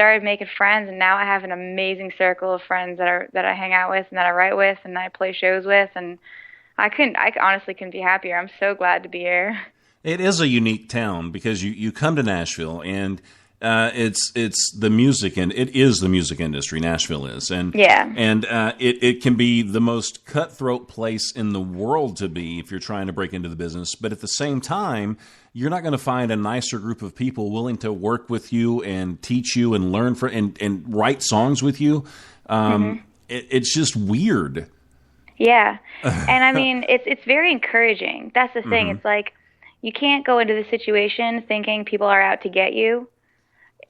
started making friends, and now I have an amazing circle of friends that I hang out with and that I write with and that I play shows with, and I honestly couldn't be happier. I'm so glad to be here. It is a unique town because you come to Nashville and it's the music, and it is the music industry. Nashville is, and it can be the most cutthroat place in the world to be if you're trying to break into the business. But at the same time, you're not going to find a nicer group of people willing to work with you and teach you and learn and write songs with you. It's just weird. Yeah, and I mean it's very encouraging. That's the thing. It's like you can't go into the situation thinking people are out to get you.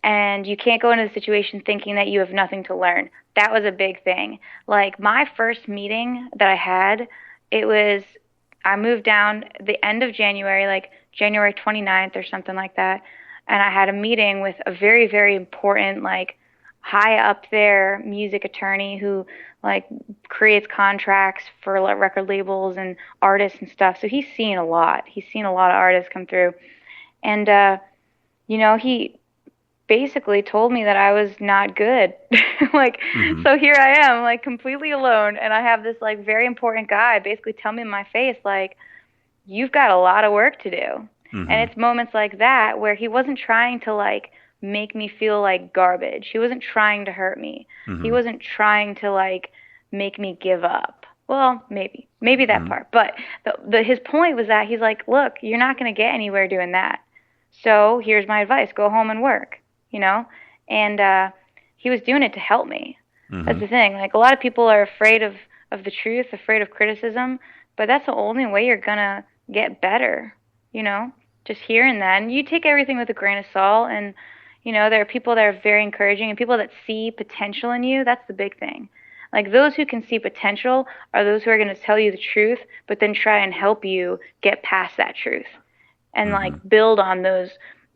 And you can't go into the situation thinking that you have nothing to learn. That was a big thing. Like my first meeting that I had, I moved down the end of January, like January 29th or something like that. And I had a meeting with a very, very important, like high up there music attorney who like creates contracts for like, record labels and artists and stuff. So he's seen a lot. He's seen a lot of artists come through. And, he basically told me that I was not good. So here I am, like completely alone. And I have this like very important guy basically tell me in my face, like, you've got a lot of work to do. And it's moments like that where he wasn't trying to like make me feel like garbage. He wasn't trying to hurt me. He wasn't trying to like make me give up. Well, maybe that part. But his point was that he's like, look, you're not going to get anywhere doing that. So here's my advice. Go home and work. And he was doing it to help me. That's the thing. Like a lot of people are afraid of the truth, afraid of criticism, but that's the only way you're gonna get better, just hearing that. And you take everything with a grain of salt, and, there are people that are very encouraging and people that see potential in you. That's the big thing. Like those who can see potential are those who are going to tell you the truth, but then try and help you get past that truth and like build on those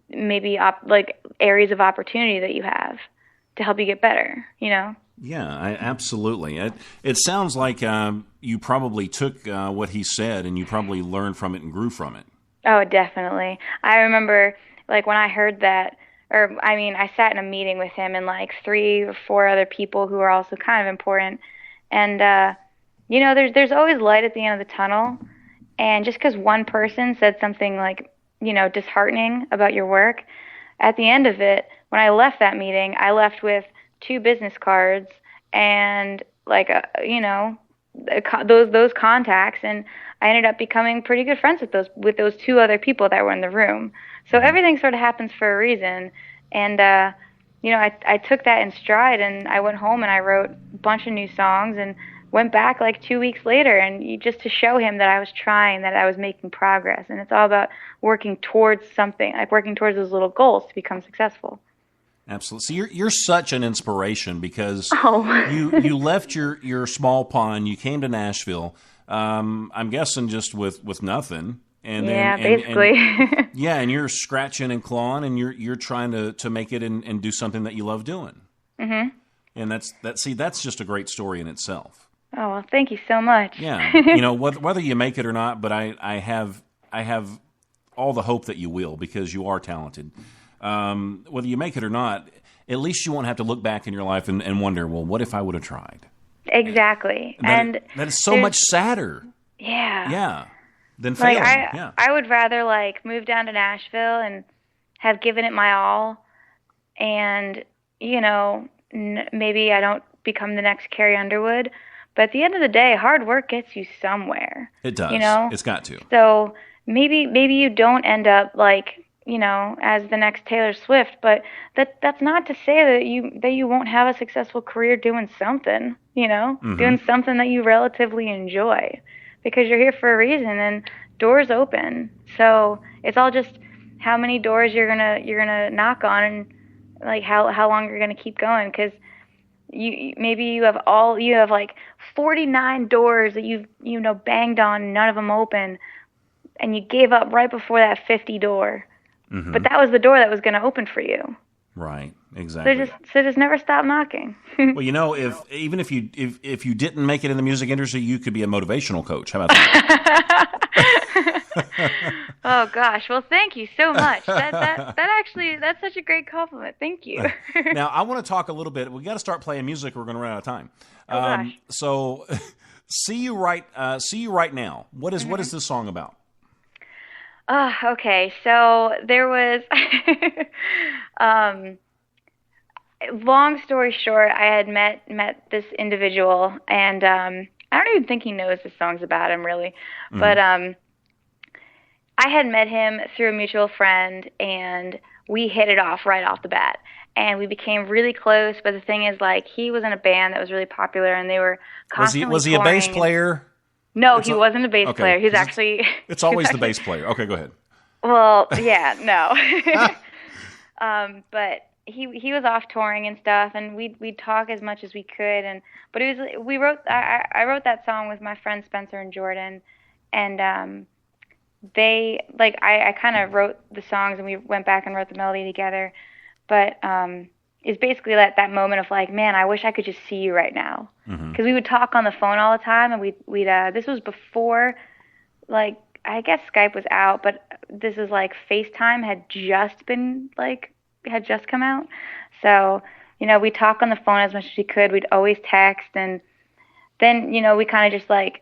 maybe like areas of opportunity that you have to help you get better, Yeah, absolutely. It sounds like you probably took what he said and you probably learned from it and grew from it. Oh, definitely. I remember like when I heard that, I sat in a meeting with him and like 3 or 4 other people who are also kind of important. And, there's always light at the end of the tunnel. And just because one person said something like, disheartening about your work. At the end of it, when I left that meeting, I left with 2 business cards and like, those contacts, and I ended up becoming pretty good friends with those 2 other people that were in the room. So everything sort of happens for a reason. And, I took that in stride, and I went home and I wrote a bunch of new songs and went back like 2 weeks later, and just to show him that I was trying, that I was making progress. And it's all about working towards something, like working towards those little goals to become successful. Absolutely. So you're such an inspiration because you left your small pond, you came to Nashville, I'm guessing just with nothing. And basically. And you're scratching and clawing, and you're trying to make it and do something that you love doing. And that's just a great story in itself. Oh, well, thank you so much. Yeah. Whether you make it or not, but I have all the hope that you will, because you are talented. Whether you make it or not, at least you won't have to look back in your life and wonder, well, what if I would have tried? Exactly. And that is so much sadder. Yeah. Yeah. Than failing. I would rather like move down to Nashville and have given it my all, and maybe I don't become the next Carrie Underwood, but at the end of the day, hard work gets you somewhere. It does. It's got to. So maybe you don't end up like as the next Taylor Swift, but that's not to say that you won't have a successful career doing something. Doing something that you relatively enjoy. Because you're here for a reason, and doors open. So it's all just how many doors you're gonna knock on, and like how long you're gonna keep going. Because you have like 49 doors that you've banged on, and none of them open, and you gave up right before that 50 door. But that was the door that was gonna open for you. Right, exactly. So just never stop knocking. Well, if you didn't make it in the music industry, you could be a motivational coach. How about that? Oh gosh. Well, thank you so much. That actually, that's such a great compliment. Thank you. Now, I want to talk a little bit. We got to start playing music. Or we're going to run out of time. Oh gosh. So, see you right now. What is this song about? Okay. So there was, long story short, I had met this individual, and I don't even think he knows this song's about him really, but I had met him through a mutual friend, and we hit it off right off the bat, and we became really close. But the thing is, like, he was in a band that was really popular, and they were constantly was he a bass player? No, he wasn't a bass player. He's actually... It's always the bass player. Okay, go ahead. Well, yeah, no. But he was off touring and stuff, and we'd talk as much as we could. But I wrote that song with my friends Spencer and Jordan, and I kind of wrote the songs, and we went back and wrote the melody together. But it's basically that moment of like, man, I wish I could just see you right now. Because we would talk on the phone all the time, and we'd this was before, like, I guess Skype was out, but this is like FaceTime had just come out. So, we'd talk on the phone as much as we could. We'd always text, and then, we kind of just like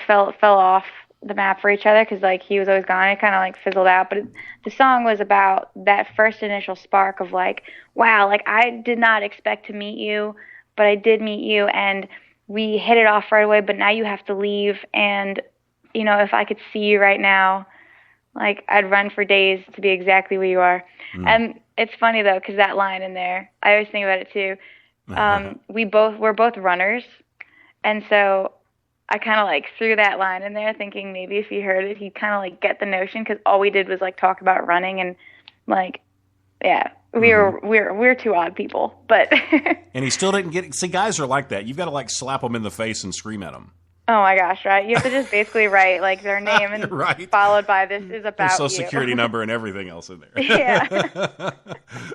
fell off the map for each other because like he was always gone. It kind of like fizzled out. But the song was about that first initial spark of like, wow, like I did not expect to meet you, but I did meet you, and we hit it off right away. But now you have to leave, and if I could see you right now, like I'd run for days to be exactly where you are. And it's funny though, because that line in there, I always think about it too. We're both runners, and so I kind of like threw that line in there thinking maybe if he heard it, he'd kind of like get the notion, because all we did was like talk about running, and like, yeah, we're two odd people, but. And he still didn't get it. See, guys are like that. You've got to like slap them in the face and scream at them. Oh my gosh, right? You have to just basically write like their name and followed by this is about their social you. security number and everything else in there. Yeah.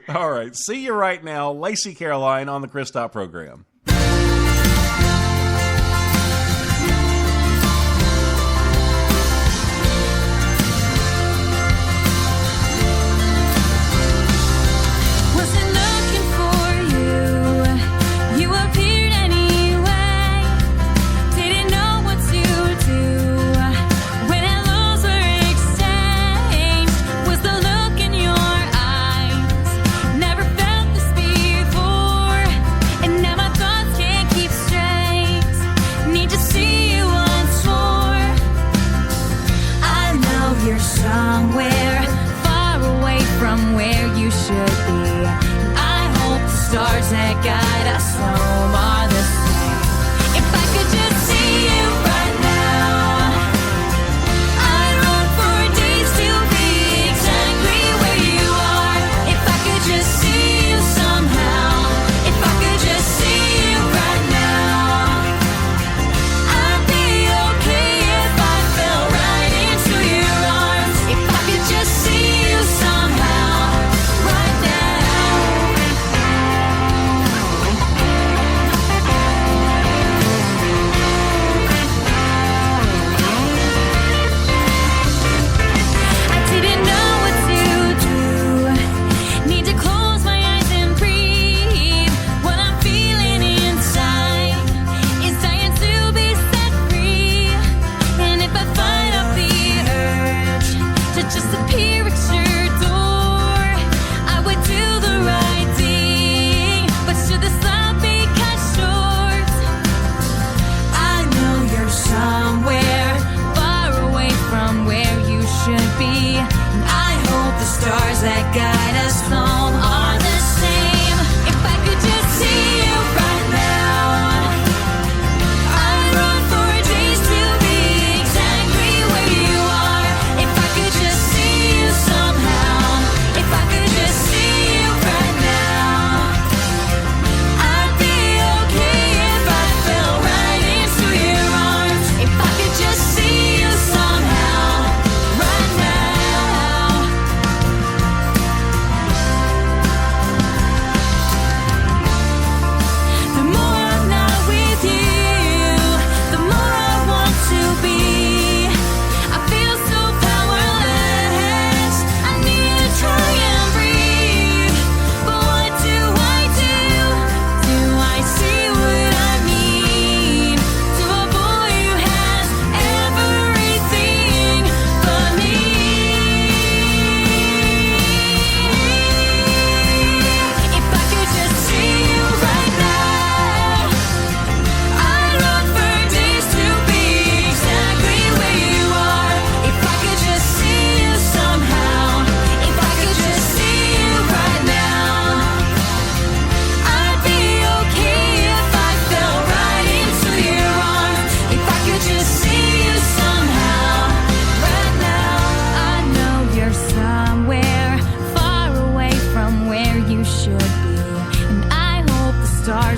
All right. See you right now, Lacey Caroline on the Chris Stop program.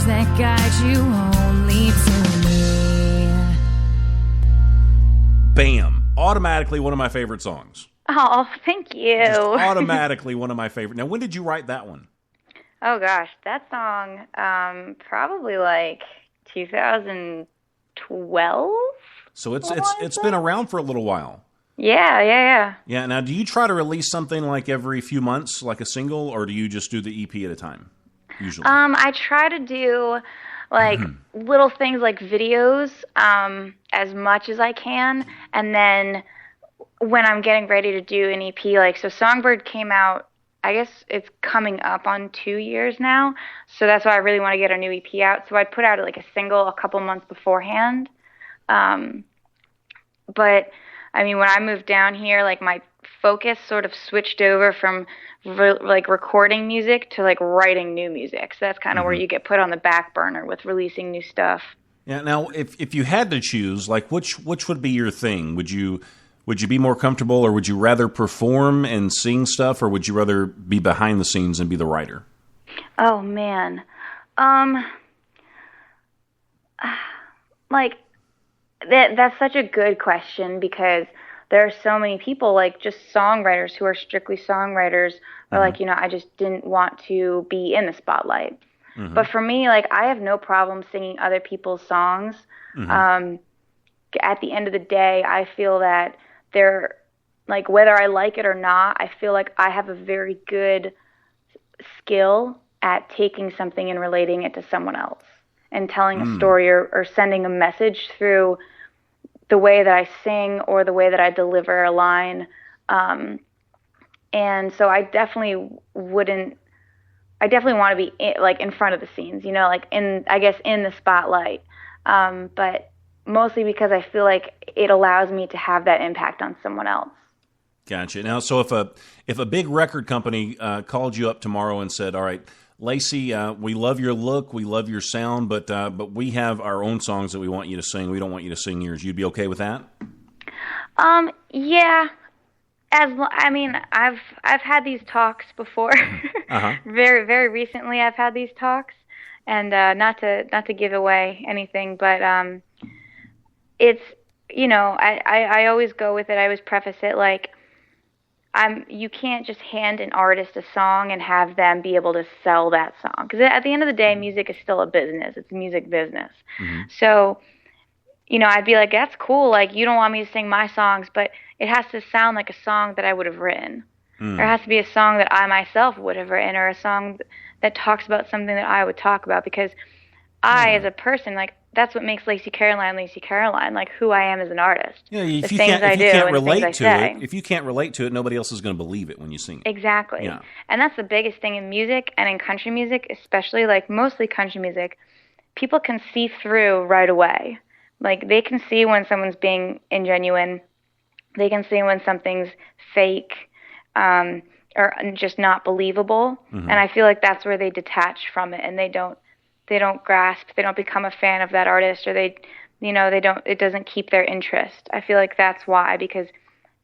that guide you only to me. Bam. Automatically one of my favorite songs. Oh, thank you. Just automatically one of my favorite. Now, when did you write that one? Oh, gosh. That song, probably like 2012. So it's been around for a little while. Yeah. Yeah. Now, do you try to release something like every few months, like a single, or do you just do the EP at a time, usually? I try to do like little things like videos as much as I can, and then when I'm getting ready to do an EP, like, so Songbird came out, I guess it's coming up on 2 years now, so that's why I really want to get a new EP out. So I'd put out like a single a couple months beforehand. But I mean, when I moved down here, like, my focus sort of switched over from like recording music to like writing new music. So that's kind of where you get put on the back burner with releasing new stuff. Yeah. Now, if you had to choose, like, which would be your thing? Would you be more comfortable, or would you rather perform and sing stuff, or would you rather be behind the scenes and be the writer? Oh man, like that's such a good question, because there are so many people, like just songwriters who are strictly songwriters, or like, I just didn't want to be in the spotlight. But for me, like, I have no problem singing other people's songs. At the end of the day, I feel that they're, like, whether I like it or not, I feel like I have a very good skill at taking something and relating it to someone else and telling a story or sending a message through the way that I sing or the way that I deliver a line. And so I definitely want to be in front of the scenes, like in the spotlight. But mostly because I feel like it allows me to have that impact on someone else. Gotcha. Now, so if a big record company called you up tomorrow and said, "All right, Lacey, we love your look, we love your sound, but we have our own songs that we want you to sing. We don't want you to sing yours." You'd be okay with that? Yeah. I've had these talks before. Very, very recently, I've had these talks, and not to give away anything, but it's, I always go with it. I always preface it like, you can't just hand an artist a song and have them be able to sell that song. Because at the end of the day, music is still a business. It's a music business. So, I'd be like, that's cool. Like, you don't want me to sing my songs, but it has to sound like a song that I would have written. Or it has to be a song that I myself would have written, or a song that talks about something that I would talk about. Because I, as a person, like, that's what makes Lacey Caroline, like who I am as an artist. Yeah, if you can't relate to it, nobody else is going to believe it when you sing it. Exactly. Yeah. And that's the biggest thing in music, and in country music, especially, like mostly country music, people can see through right away. Like, they can see when someone's being ingenuine. They can see when something's fake, or just not believable. And I feel like that's where they detach from it, and they don't grasp, they don't become a fan of that artist, or it doesn't keep their interest. I feel like that's why, because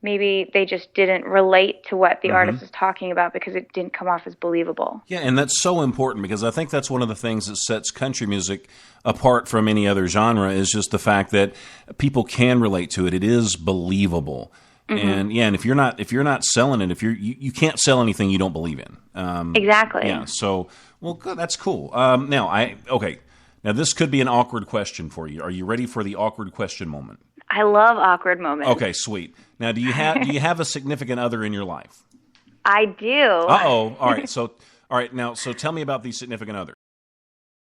maybe they just didn't relate to what the artist was talking about because it didn't come off as believable. Yeah, and that's so important, because I think that's one of the things that sets country music apart from any other genre, is just the fact that people can relate to it. It is believable. And and if you're not selling it, you can't sell anything you don't believe in. Exactly. Yeah. So, well, good. That's cool. Now this could be an awkward question for you. Are you ready for the awkward question moment? I love awkward moments. Okay, sweet. Now, do you have a significant other in your life? I do. Uh-oh. All right. So tell me about the significant other.